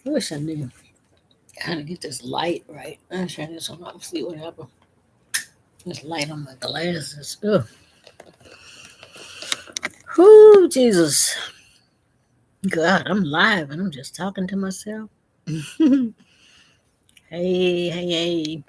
I wish I knew how to get this light right. I'll turn this on. I'll see what happened. This light on my glasses. Ugh. Whoo, Jesus. God, I'm live and I'm just talking to myself. Hey.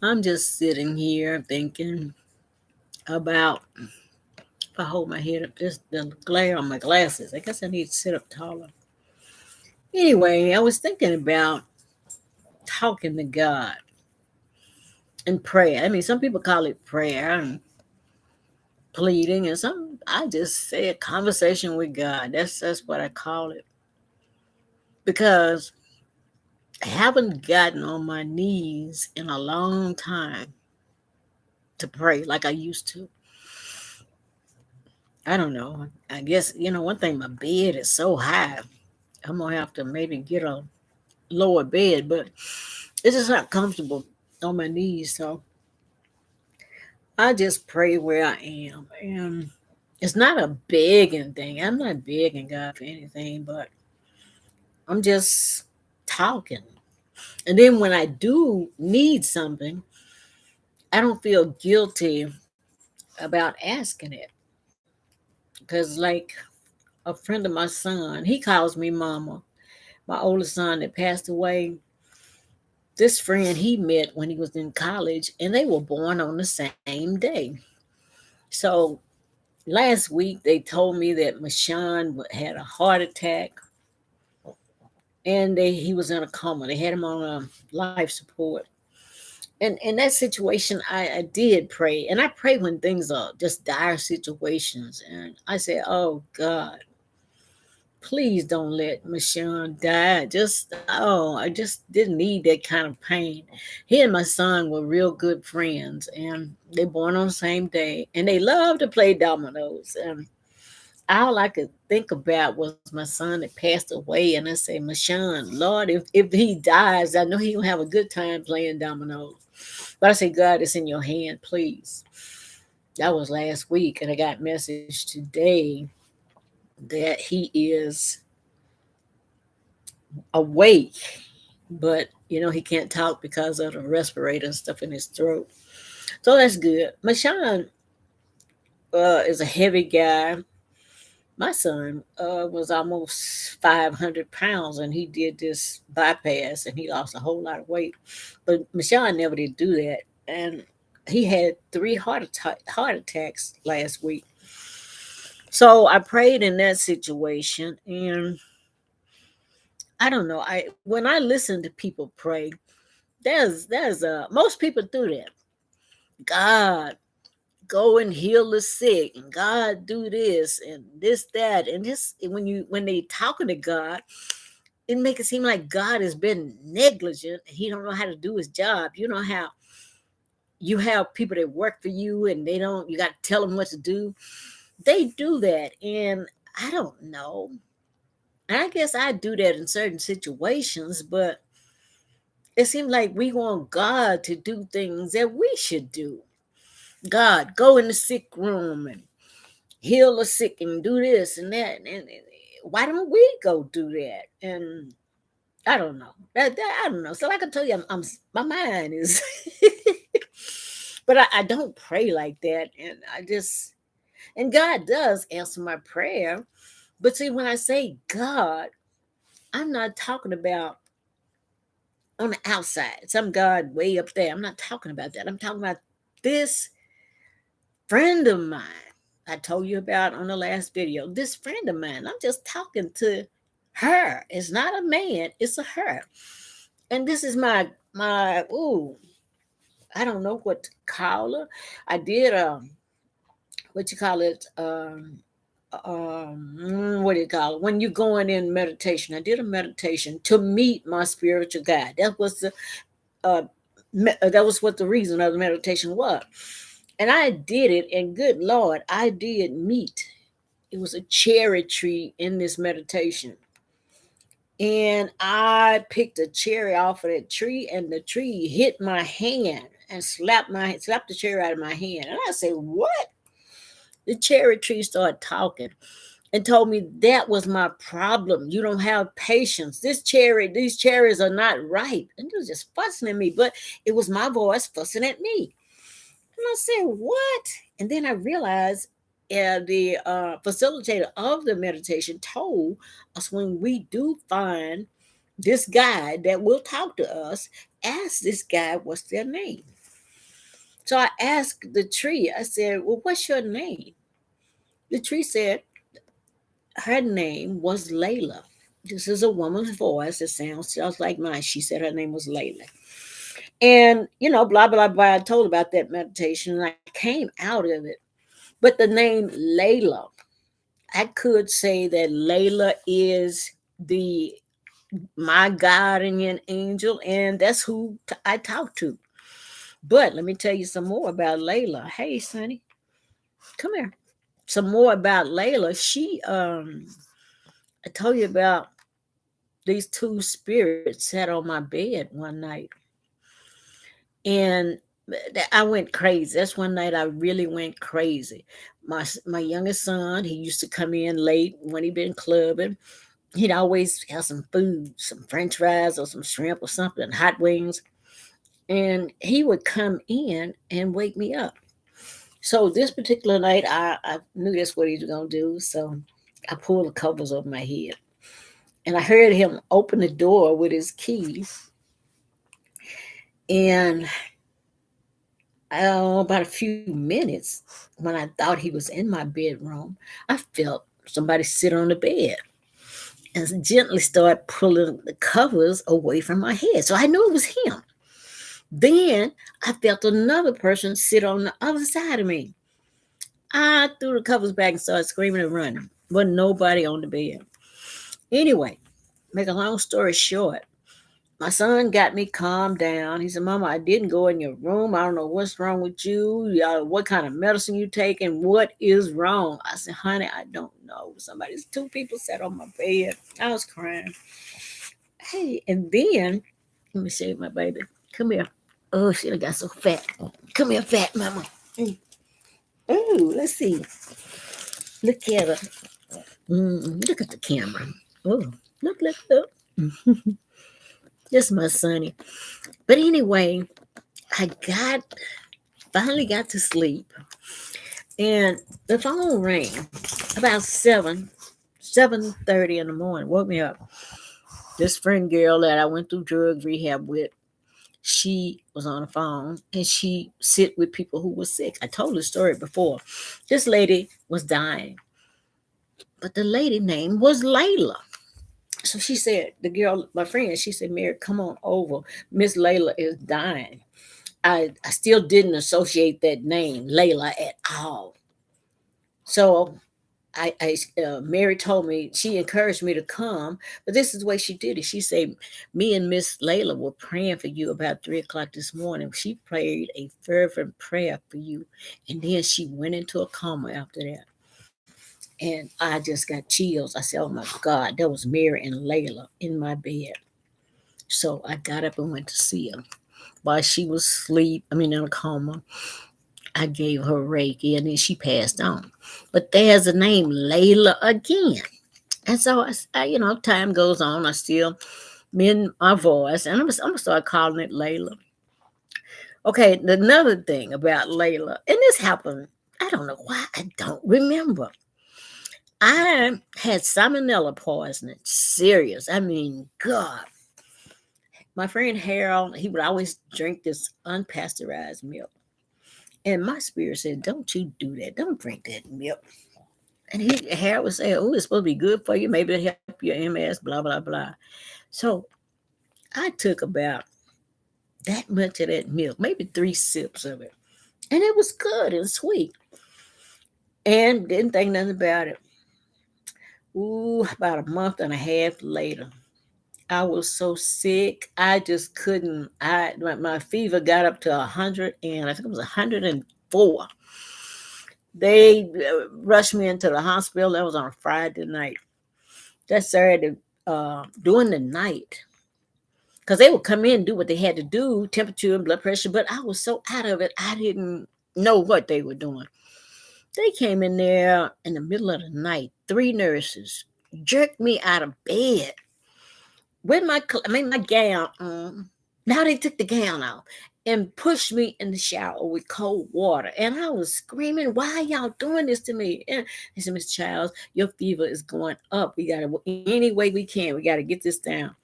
I'm just sitting here thinking about if I hold my head up, just the glare on my glasses. I guess I need to sit up taller. Anyway, I was thinking about talking to God and prayer. I mean, some people call it prayer and pleading, and some I just say a conversation with God. That's what I call it because I haven't gotten on my knees in a long time to pray like I used to. I don't know. I guess one thing. My bed is so high. I'm gonna have to maybe get a lower bed, but it's just not comfortable on my knees. So I just pray where I am, and it's not a begging thing. I'm not begging God for anything, but I'm just talking. And then when I do need something, I don't feel guilty about asking it. Because, like a friend of my son, he calls me mama. My oldest son that passed away, this friend he met when he was in college, and they were born on the same day. So last week they told me that Mashawn had a heart attack and he was in a coma. They had him on life support. And in that situation, I did pray, and I pray when things are just dire situations. And I said, "Oh God, please don't let Michonne die." I just didn't need that kind of pain. He and my son were real good friends, and they born on the same day, and they love to play dominoes. And all I could think about was my son that passed away, and I say, Michonne, Lord, if he dies, I know he'll have a good time playing dominoes. But I say, God, it's in your hand, please. That was last week, and I got message today that he is awake, but he can't talk because of the respirator and stuff in his throat. So that's good. Mashawn is a heavy guy. My son was almost 500 pounds and he did this bypass and he lost a whole lot of weight. But Mashawn never did do that. And he had three heart attacks last week. So I prayed in that situation, and I don't know. I when I listen to people pray, there's most people do that. God, go and heal the sick, and God do this and this that, and this when they talking to God, it make it seem like God has been negligent. He don't know how to do his job. You know how you have people that work for you and they don't. You got to tell them what to do. They do that, and I don't know. I guess I do that in certain situations, but it seems like we want God to do things that we should do. God, go in the sick room and heal the sick and do this and that. And why don't we go do that? And I don't know. I don't know. So like I tell you, my mind is, but I don't pray like that. And and God does answer my prayer. But see, when I say God, I'm not talking about on the outside, some God way up there. I'm not talking about that. I'm talking about this friend of mine I told you about on the last video. This friend of mine, I'm just talking to her. It's not a man, it's a her. And this is my I don't know what to call her. I did what you call it what do you call it when you're going in meditation. I did a meditation to meet my spiritual guide. Uh that was what the reason of the meditation was. And I did it, and good Lord, I did meet. It was a cherry tree in this meditation. And I picked a cherry off of that tree, and the tree hit my hand and slapped the cherry out of my hand. And I said, "What?" The cherry tree started talking. and told me that was my problem. You don't have patience. These cherries are not ripe. And he was just fussing at me, but it was my voice fussing at me. And I said, what? And then I realized the facilitator of the meditation told us when we do find this guy that will talk to us, ask this guy what's their name. So I asked the tree, I said, well, what's your name? The tree said her name was Layla. This is a woman's voice. It sounds just like mine. She said her name was Layla. And, blah, blah, blah. I told about that meditation and I came out of it. But the name Layla, I could say that Layla is the my guardian angel, and that's who I talk to. But let me tell you some more about Layla. Hey, Sonny, come here. Some more about Layla. I told you about these two spirits sat on my bed one night, and I went crazy. That's one night I really went crazy. My youngest son, he used to come in late when he been clubbing. He'd always have some food, some French fries or some shrimp or something, hot wings, and he would come in and wake me up. So this particular night, I knew that's what he was gonna do. So I pulled the covers over my head, and I heard him open the door with his keys. And about a few minutes, when I thought he was in my bedroom, I felt somebody sit on the bed and gently start pulling the covers away from my head. So I knew it was him. Then I felt another person sit on the other side of me. I threw the covers back and started screaming and running. Wasn't nobody on the bed. Anyway, make a long story short, my son got me calmed down. He said, Mama, I didn't go in your room. I don't know what's wrong with you. What kind of medicine you taking? What is wrong? I said, honey, I don't know. Two people sat on my bed. I was crying. Hey, and then, let me show you my baby. Come here. Oh, she done got so fat. Come here, fat mama. Oh, let's see. Look at her. Look at the camera. Oh, look. This is my sonny. But anyway, I finally got to sleep. And the phone rang about 7:30 in the morning. Woke me up. This friend girl that I went through drug rehab with, she was on the phone and she sit with people who were sick. I told the story before. This lady was dying, but the lady name was Layla. So she said, the girl, my friend, she said, Mary, come on over. Miss Layla is dying. I still didn't associate that name, Layla, at all. So Mary told me, she encouraged me to come, but this is the way she did it. She said, me and Miss Layla were praying for you about 3 o'clock this morning. She prayed a fervent prayer for you, and then she went into a coma after that. And I just got chills. I said, oh my God, that was Mary and Layla in my bed. So I got up and went to see her. While she was asleep, in a coma, I gave her Reiki and then she passed on. But there's the name Layla again. And so, time goes on. I still mend my voice and I'm going to start calling it Layla. Okay, another thing about Layla, and this happened, I don't know why, I don't remember. I had salmonella poisoning, serious. God. My friend Harold, he would always drink this unpasteurized milk. And my spirit said, don't you do that. Don't drink that milk. And Harold would say, oh, it's supposed to be good for you. Maybe it'll help your MS, blah, blah, blah. So I took about that much of that milk, maybe 3 sips of it. And it was good and sweet. And didn't think nothing about it. Ooh, about a month and a half later, I was so sick. I just couldn't. My fever got up to 100, and I think it was 104. They rushed me into the hospital. That was on a Friday night. That Saturday, during the night, because they would come in and do what they had to do, temperature and blood pressure. But I was so out of it, I didn't know what they were doing. They came in there in the middle of the night, three nurses jerked me out of bed with my gown on. Now they took the gown off and pushed me in the shower with cold water. And I was screaming, why y'all doing this to me? And they said, Miss Childs, your fever is going up. We got to, any way we can, we got to get this down.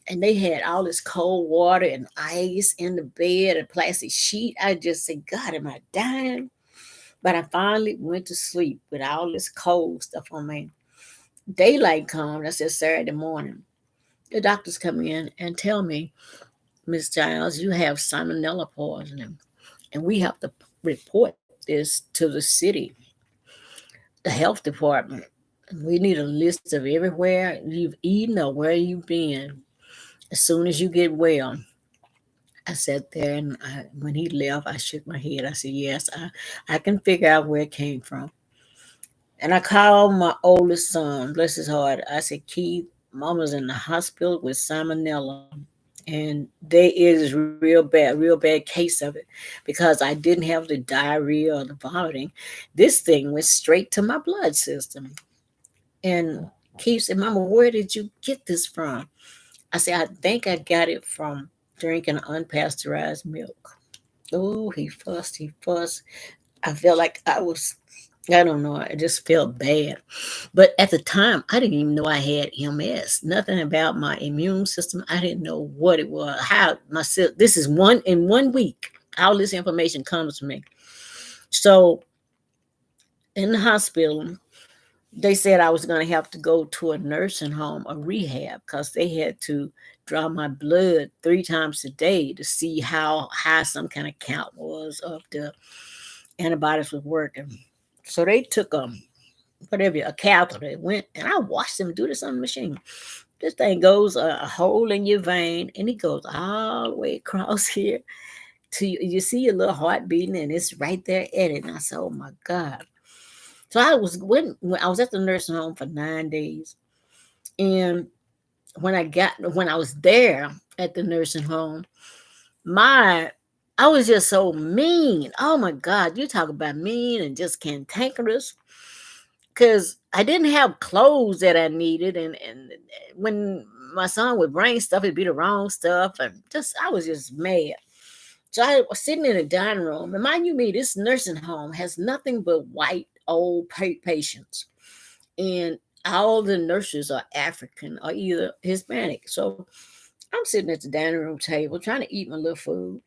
And they had all this cold water and ice in the bed, a plastic sheet. I just said, God, am I dying? But I finally went to sleep with all this cold stuff on me. Daylight come, that's just Saturday morning. The doctors come in and tell me, Miss Giles, you have salmonella poisoning, and we have to report this to the city, the health department. We need a list of everywhere you've eaten or where you've been as soon as you get well. I sat there, and when he left, I shook my head. I said, yes, I can figure out where it came from. And I called my oldest son, bless his heart. I said, Keith, mama's in the hospital with salmonella. And there is real bad case of it because I didn't have the diarrhea or the vomiting. This thing went straight to my blood system. And Keith said, Mama, where did you get this from? I said, I think I got it from drinking unpasteurized milk. Oh, he fussed, he fussed. I felt like I don't know, I just felt bad. But at the time, I didn't even know I had MS. Nothing about my immune system. I didn't know what it was. How this is in 1 week. All this information comes to me. So in the hospital, they said I was going to have to go to a nursing home, a rehab, because they had to draw my blood 3 times a day to see how high some kind of count was of the antibodies was working. So they took whatever, a catheter, went, and I watched them do this on the machine. This thing goes a hole in your vein, and it goes all the way across here to you see your little heart beating, and it's right there at it. And I said, "Oh my God!" So when I was at the nursing home for 9 days, and when I was there at the nursing home, my I was just so mean. Oh my God, you talk about mean and just cantankerous. Because I didn't have clothes that I needed, and when my son would bring stuff, it'd be the wrong stuff, and just I was just mad. So I was sitting in the dining room, and mind you, this nursing home has nothing but white old patients, and all the nurses are African or either Hispanic. So I'm sitting at the dining room table trying to eat my little food,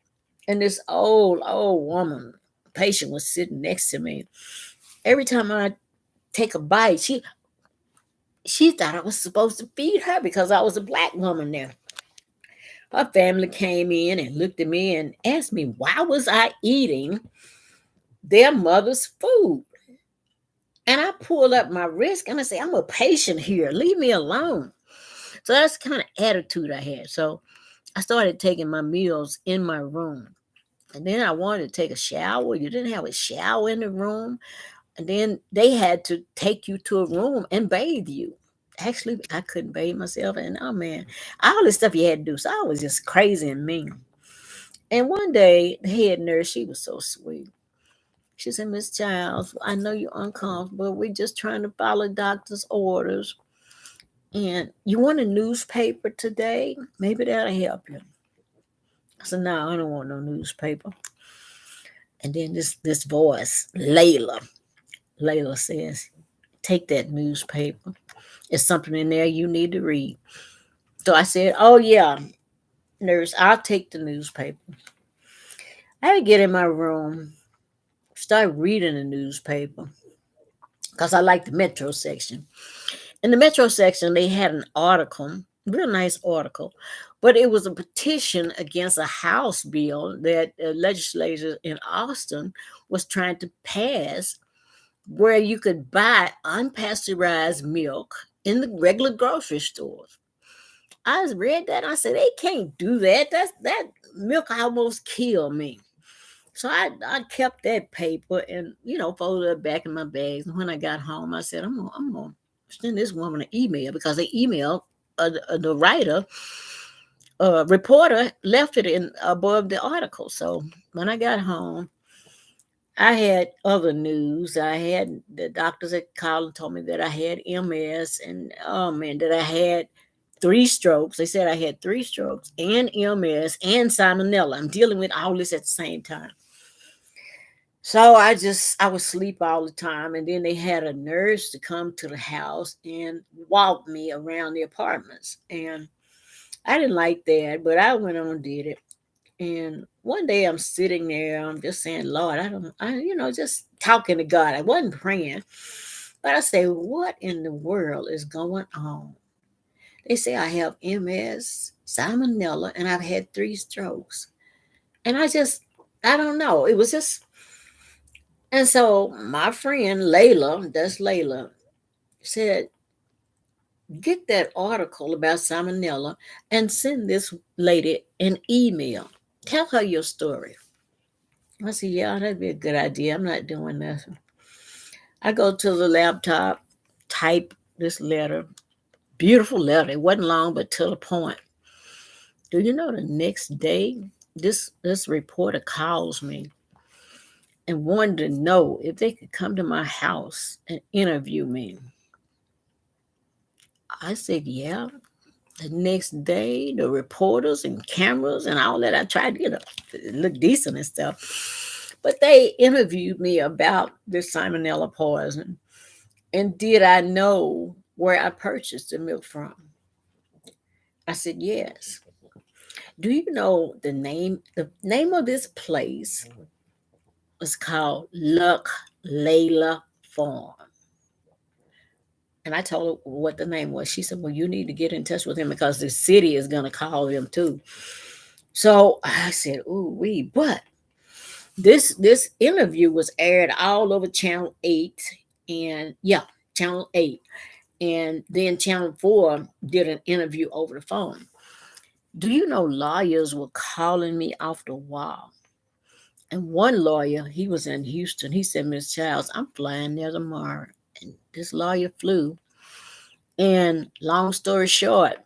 and this old woman patient was sitting next to me. Every time I take a bite, she thought I was supposed to feed her because I was a black woman there. Her family came in and looked at me and asked me why was I eating their mother's food. And I pulled up my wrist and I said, I'm a patient here. Leave me alone. So that's the kind of attitude I had. So I started taking my meals in my room. And then I wanted to take a shower. You didn't have a shower in the room. And then they had to take you to a room and bathe you. Actually, I couldn't bathe myself. And oh man, all this stuff you had to do. So I was just crazy and mean. And one day, the head nurse, she was so sweet. She said, Miss Childs, I know you're uncomfortable. We're just trying to follow doctor's orders. And you want a newspaper today? Maybe that'll help you. I said, no, I don't want no newspaper. And then this voice, Layla says, take that newspaper. There's something in there you need to read. So I said, oh yeah, nurse, I'll take the newspaper. I had to get in my room, start reading the newspaper because I like the Metro section. In the Metro section, they had an article, real nice article, but it was a petition against a House bill that legislators in Austin was trying to pass where you could buy unpasteurized milk in the regular grocery stores. I read that and I said, they can't do that. That milk almost killed me. So I kept that paper and, folded it back in my bags. And when I got home, I said, I'm going to send this woman an email because they emailed the writer, reporter left it in above the article. So when I got home, I had other news. I had the doctors that called and told me that I had MS, and oh man, that I had 3 strokes. They said I had 3 strokes and MS and salmonella. I'm dealing with all this at the same time. So I would sleep all the time. And then they had a nurse to come to the house and walk me around the apartments. And I didn't like that, but I went on and did it. And one day I'm sitting there, I'm just saying, Lord, just talking to God. I wasn't praying, but I say, what in the world is going on? They say I have MS, salmonella, and I've had 3 strokes. And I don't know. It was just, and so my friend Layla, that's Layla, said, get that article about salmonella and send this lady an email. Tell her your story. I said, yeah, that'd be a good idea. I'm not doing nothing. I go to the laptop, type this letter, beautiful letter. It wasn't long, but to the point. Do you know the next day, this reporter calls me and wanted to know if they could come to my house and interview me. I said, yeah. The next day, the reporters and cameras and all that, I tried to, look decent and stuff. But they interviewed me about the salmonella poison. And did I know where I purchased the milk from? I said, yes. Do you know the name? The name of this place was called Luck Layla Farm. And I told her what the name was. She said, well, you need to get in touch with him because the city is going to call him too. So I said, ooh, but this interview was aired all over Channel 8 and yeah, Channel 8. And then Channel 4 did an interview over the phone. Do you know lawyers were calling me off the wall? And one lawyer, he was in Houston. He said, Miss Childs, I'm flying there tomorrow. And this lawyer flew. And long story short,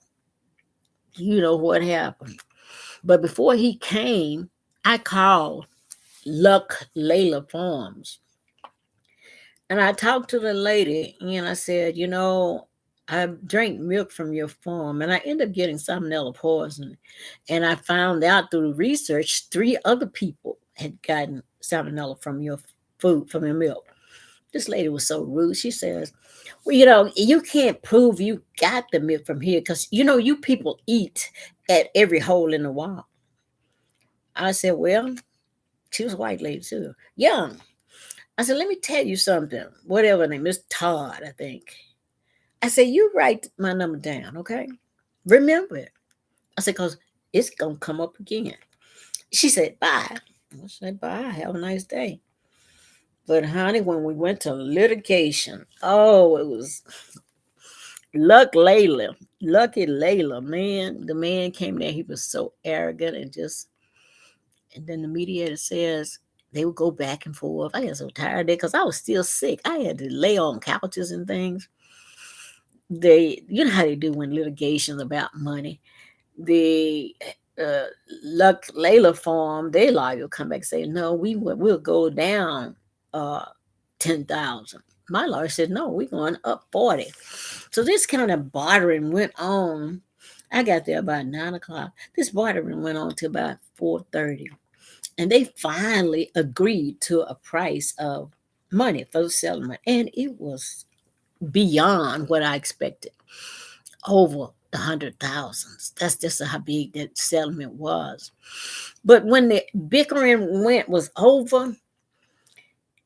you know what happened. But before he came, I called Luck Layla Farms. And I talked to the lady and I said, I drank milk from your farm and I ended up getting salmonella poisoning. And I found out through research 3 other people had gotten salmonella from your food, from your milk. This lady was so rude. She says, well, you can't prove you got the milk from here because, you people eat at every hole in the wall. I said, well, she was a white lady too. Young. I said, let me tell you something. Whatever her name, Miss Todd, I think. I said, you write my number down, okay? Remember it. I said, because it's going to come up again. She said, bye. I said, bye. Have a nice day. But honey, when we went to litigation, oh, it was Lucky Layla, man. The man came there. He was so arrogant and then the mediator says they would go back and forth. I got so tired of it because I was still sick. I had to lay on couches and things. You know how they do when litigations about money. The uh, Luck Layla farm, their lawyer come back and say, no, we'll go down 10,000. My lawyer said, no, we're going up 40. So this kind of bartering went on. I got there about 9 o'clock. This bartering went on to about 4:30. And they finally agreed to a price of money for the settlement. And it was beyond what I expected. Over the 100,000s. That's just how big that settlement was. But when the bickering was over,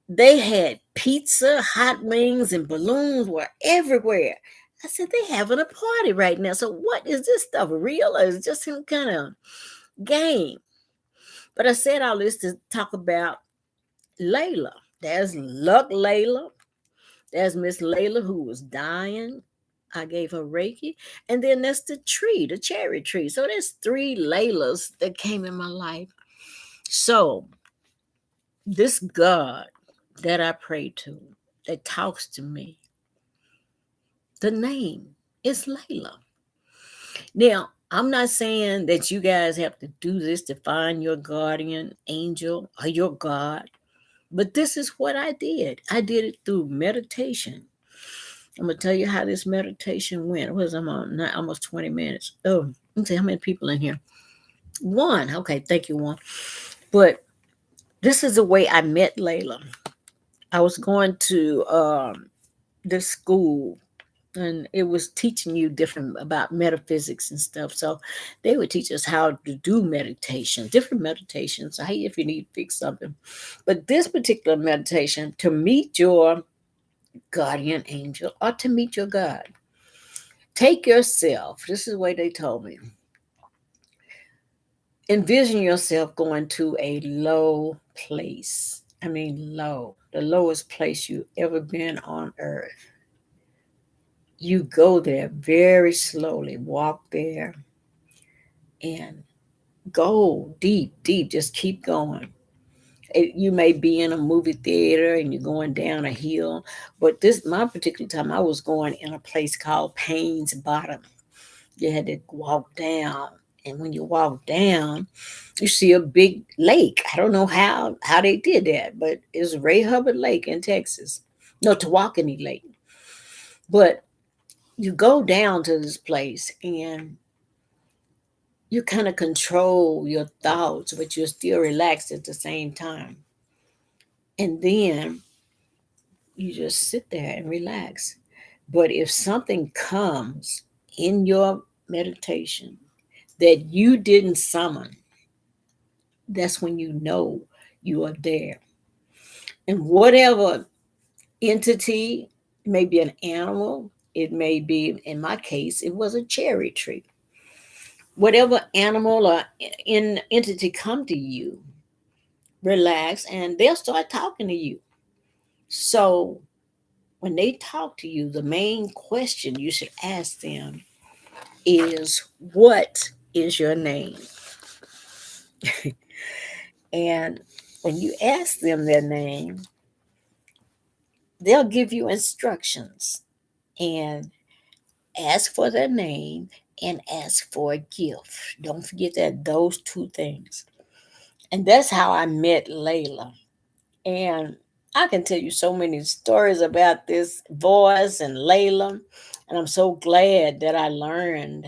they had pizza, hot wings, and balloons were everywhere. I said, they having a party right now. So what is this stuff real or is it just some kind of game? But I said all this to talk about Layla. There's Luck Layla. There's Miss Layla who was dying. I gave her Reiki. And then there's the tree, the cherry tree. So there's 3 Laylas that came in my life. So this God that I pray to, that talks to me, the name is Layla. Now, I'm not saying that you guys have to do this to find your guardian angel or your God, But this is what I did. I did it through meditation. I'm gonna tell you how this meditation went. What was I'm on? Not almost 20 minutes. Oh, let's see how many people in here. One. Okay, thank you, one. But this is the way I met Layla. I was going to this school, and it was teaching you different about metaphysics and stuff. So they would teach us how to do meditation, different meditations. Hey, if you need to fix something, but this particular meditation to meet your guardian angel or to meet your God. Take yourself. This is the way they told me. Envision yourself going to a low place. I mean, low, the lowest place you've ever been on earth. You go there very slowly, walk there and go deep, deep. Just keep going. You may be in a movie theater and you're going down a hill, but this my particular time I was going in a place called Payne's Bottom. You had to walk down, and when you walk down, you see a big lake. I don't know how they did that, but it's Ray Hubbard Lake in Texas. No, Tawakoni Lake. But you go down to this place and you kind of control your thoughts, but you're still relaxed at the same time. And then you just sit there and relax. But if something comes in your meditation that you didn't summon, that's when you know you are there. And whatever entity, may be an animal, it may be, in my case, it was a cherry tree. Whatever animal or entity come to you, relax, and they'll start talking to you. So when they talk to you, the main question you should ask them is, what is your name? And when you ask them their name, they'll give you instructions and ask for their name and ask for a gift. Don't forget that those two things. And that's how I met Layla. And I can tell you so many stories about this voice and Layla. And I'm so glad that I learned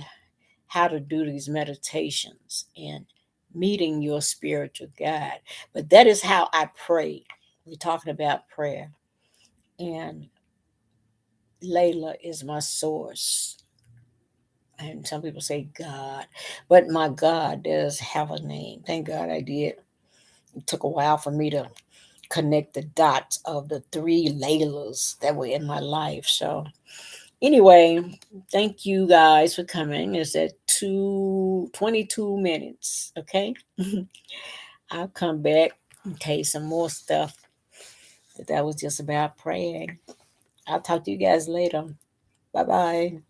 how to do these meditations and meeting your spiritual guide. But that is how I pray. We're talking about prayer. And Layla is my source. And some people say God, but my God does have a name. Thank God I did. It took a while for me to connect the dots of the three Laylas that were in my life. So, anyway, thank you guys for coming. It's at 22 minutes. Okay. I'll come back and tell you some more stuff. But that was just about praying. I'll talk to you guys later. Bye bye.